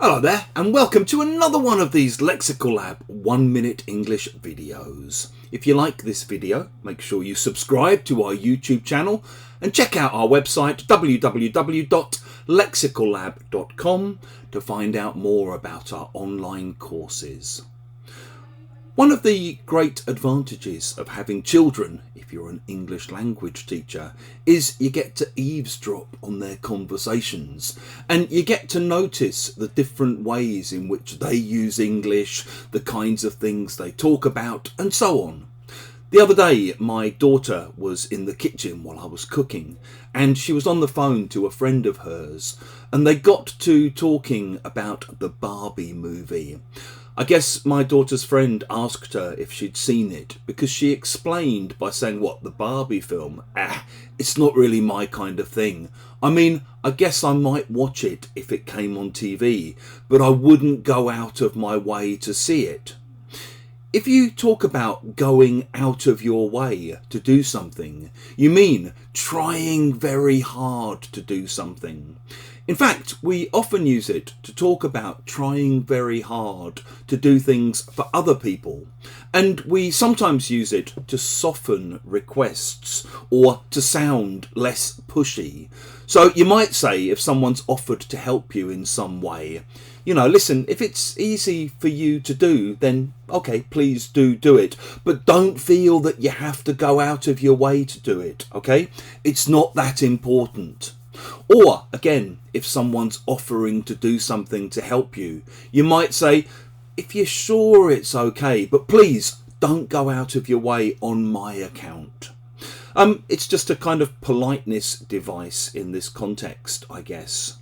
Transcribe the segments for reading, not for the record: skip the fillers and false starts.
Hello there, and welcome to another one of these Lexical Lab 1 minute English videos. If you like this video, make sure you subscribe to our YouTube channel and check out our website www.lexicallab.com to find out more about our online courses. One of the great advantages of having children, if you're an English language teacher, is you get to eavesdrop on their conversations and you get to notice the different ways in which they use English, the kinds of things they talk about, and so on. The other day, my daughter was in the kitchen while I was cooking and she was on the phone to a friend of hers and they got to talking about the Barbie movie. I guess my daughter's friend asked her if she'd seen it because she explained by saying, "What, the Barbie film? It's not really my kind of thing. I mean, I guess I might watch it if it came on TV, but I wouldn't go out of my way to see it." If you talk about going out of your way to do something, you mean trying very hard to do something. In fact, we often use it to talk about trying very hard to do things for other people. And we sometimes use it to soften requests or to sound less pushy. So you might say, if someone's offered to help you in some way, listen, if it's easy for you to do, then okay, please do it. But don't feel that you have to go out of your way to do it, okay? It's not that important. Or, again, if someone's offering to do something to help you, you might say, if you're sure it's okay, but please don't go out of your way on my account. It's just a kind of politeness device in this context, I guess.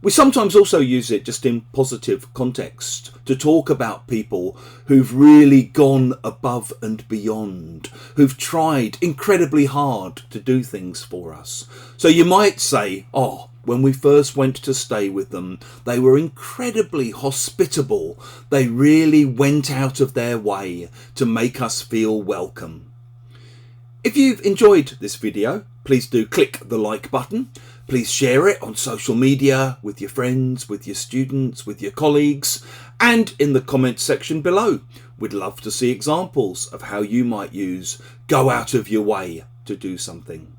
We sometimes also use it just in positive context to talk about people who've really gone above and beyond, who've tried incredibly hard to do things for us. So you might say, when we first went to stay with them, they were incredibly hospitable. They really went out of their way to make us feel welcome. If you've enjoyed this video, please do click the like button. Please share it on social media with your friends, with your students, with your colleagues, and in the comments section below. We'd love to see examples of how you might use go out of your way to do something.